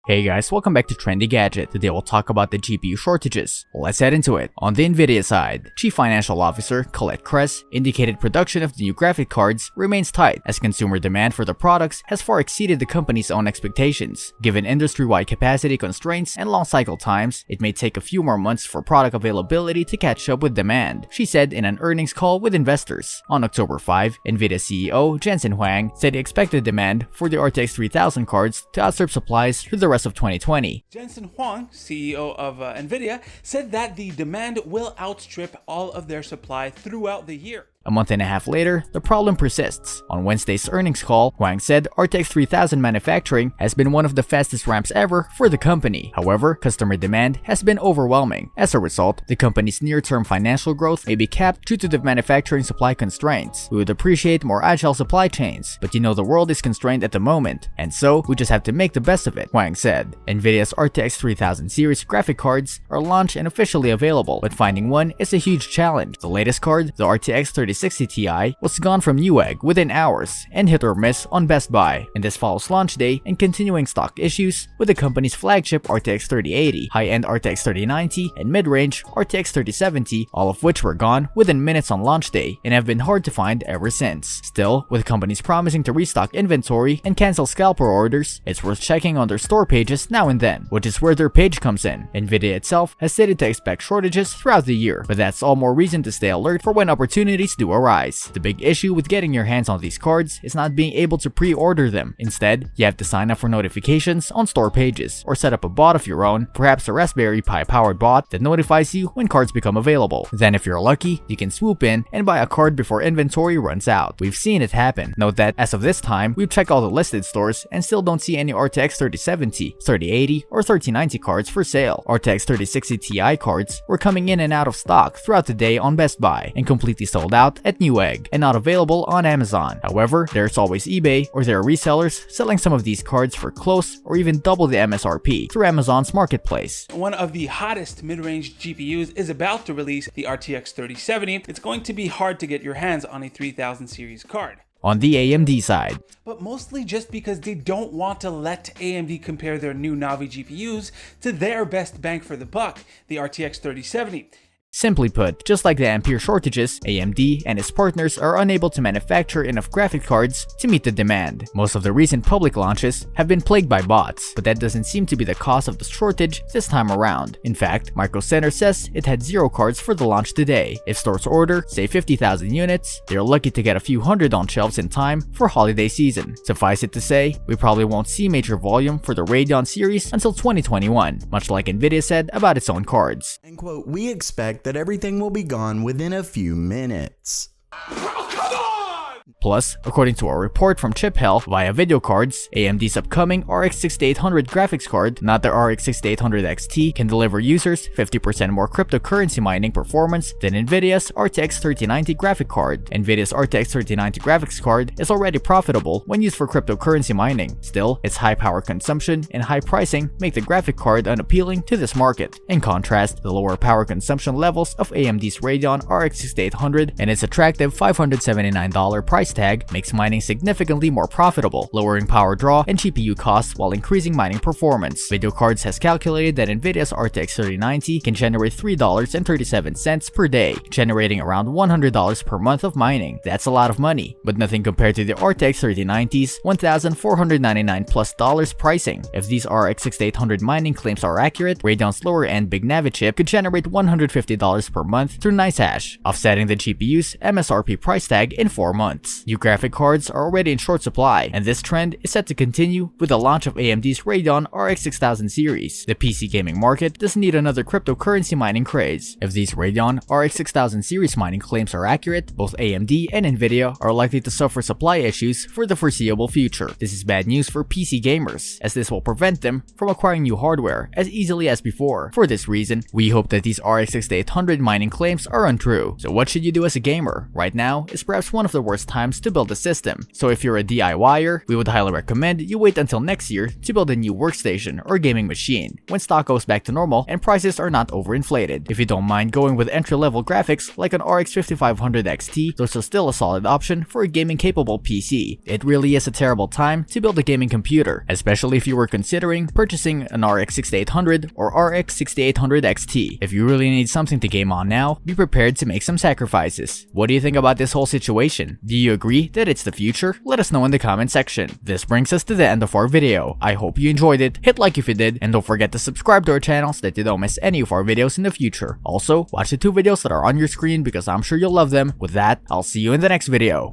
Hey guys, welcome back to Trendy Gadget. Today we'll talk about the GPU shortages. Let's head into it. On the Nvidia side, Chief Financial Officer Colette Kress indicated production of the new graphic cards remains tight as consumer demand for the products has far exceeded the company's own expectations. Given industry-wide capacity constraints and long cycle times, it may take a few more months for product availability to catch up with demand, she said in an earnings call with investors. On October 5, Nvidia CEO Jensen Huang said he expected demand for the RTX 3000 cards to outstrip supplies through the rest of 2020. Jensen Huang, CEO of Nvidia, said that the demand will outstrip all of their supply throughout the year. A month and a half later, the problem persists. On Wednesday's earnings call, Huang said RTX 3000 manufacturing has been one of the fastest ramps ever for the company. However, customer demand has been overwhelming. As a result, the company's near-term financial growth may be capped due to the manufacturing supply constraints. We would appreciate more agile supply chains, but you know the world is constrained at the moment, and so we just have to make the best of it, Huang said. Nvidia's RTX 3000 series graphic cards are launched and officially available, but finding one is a huge challenge. The latest card, the RTX 3060 Ti, was gone from Newegg within hours and hit or miss on Best Buy. And this follows launch day and continuing stock issues with the company's flagship RTX 3080, high-end RTX 3090, and mid-range RTX 3070, all of which were gone within minutes on launch day and have been hard to find ever since. Still, with companies promising to restock inventory and cancel scalper orders, it's worth checking on their store pages now and then, which is where their page comes in. Nvidia itself has stated to expect shortages throughout the year, but that's all more reason to stay alert for when opportunities do arise. The big issue with getting your hands on these cards is not being able to pre-order them. Instead, you have to sign up for notifications on store pages or set up a bot of your own, perhaps a Raspberry Pi powered bot that notifies you when cards become available. Then if you're lucky, you can swoop in and buy a card before inventory runs out. We've seen it happen. Note that as of this time, we've checked all the listed stores and still don't see any RTX 3070, 3080, or 3090 cards for sale. RTX 3060 Ti cards were coming in and out of stock throughout the day on Best Buy and completely sold out at Newegg and not available on Amazon. However, there's always eBay, or there are resellers selling some of these cards for close or even double the MSRP through Amazon's marketplace. One of the hottest mid-range GPUs is about to release the RTX 3070. It's going to be hard to get your hands on a 3000 series card. On the AMD side, but mostly just because they don't want to let AMD compare their new Navi GPUs to their best bang for the buck, the RTX 3070. Simply put, just like the Ampere shortages, AMD and its partners are unable to manufacture enough graphic cards to meet the demand. Most of the recent public launches have been plagued by bots, but that doesn't seem to be the cause of the shortage this time around. In fact, Micro Center says it had 0 cards for the launch today. If stores order, say 50,000 units, they're lucky to get a few hundred on shelves in time for holiday season. Suffice it to say, we probably won't see major volume for the Radeon series until 2021, much like Nvidia said about its own cards. And quote, "We expect that everything will be gone within a few minutes." Plus, according to a report from Chip Health via video cards, AMD's upcoming RX 6800 graphics card, not the RX 6800 XT, can deliver users 50% more cryptocurrency mining performance than Nvidia's RTX 3090 graphic card. Nvidia's RTX 3090 graphics card is already profitable when used for cryptocurrency mining. Still, its high power consumption and high pricing make the graphic card unappealing to this market. In contrast, the lower power consumption levels of AMD's Radeon RX 6800 and its attractive $579 price tag makes mining significantly more profitable, lowering power draw and GPU costs while increasing mining performance. Video Cards has calculated that Nvidia's RTX 3090 can generate $3.37 per day, generating around $100 per month of mining. That's a lot of money, but nothing compared to the RTX 3090's $1,499+ pricing. If these RX 6800 mining claims are accurate, Radeon's lower-end Big Navi chip could generate $150 per month through NiceHash, offsetting the GPU's MSRP price tag in 4 months. New graphic cards are already in short supply, and this trend is set to continue with the launch of AMD's Radeon RX 6000 series. The PC gaming market doesn't need another cryptocurrency mining craze. If these Radeon RX 6000 series mining claims are accurate, both AMD and Nvidia are likely to suffer supply issues for the foreseeable future. This is bad news for PC gamers, as this will prevent them from acquiring new hardware as easily as before. For this reason, we hope that these RX 6800 mining claims are untrue. So what should you do as a gamer? Right now is perhaps one of the worst times times to build a system. So if you're a DIYer, we would highly recommend you wait until next year to build a new workstation or gaming machine when stock goes back to normal and prices are not overinflated. If you don't mind going with entry-level graphics like an RX 5500 XT, those are still a solid option for a gaming-capable PC. It really is a terrible time to build a gaming computer, especially if you were considering purchasing an RX 6800 or RX 6800 XT. If you really need something to game on now, be prepared to make some sacrifices. What do you think about this whole situation? Do you agree that it's the future? Let us know in the comment section. This brings us to the end of our video. I hope you enjoyed it. Hit like if you did, and don't forget to subscribe to our channel so that you don't miss any of our videos in the future. Also, watch the 2 videos that are on your screen because I'm sure you'll love them. With that, I'll see you in the next video.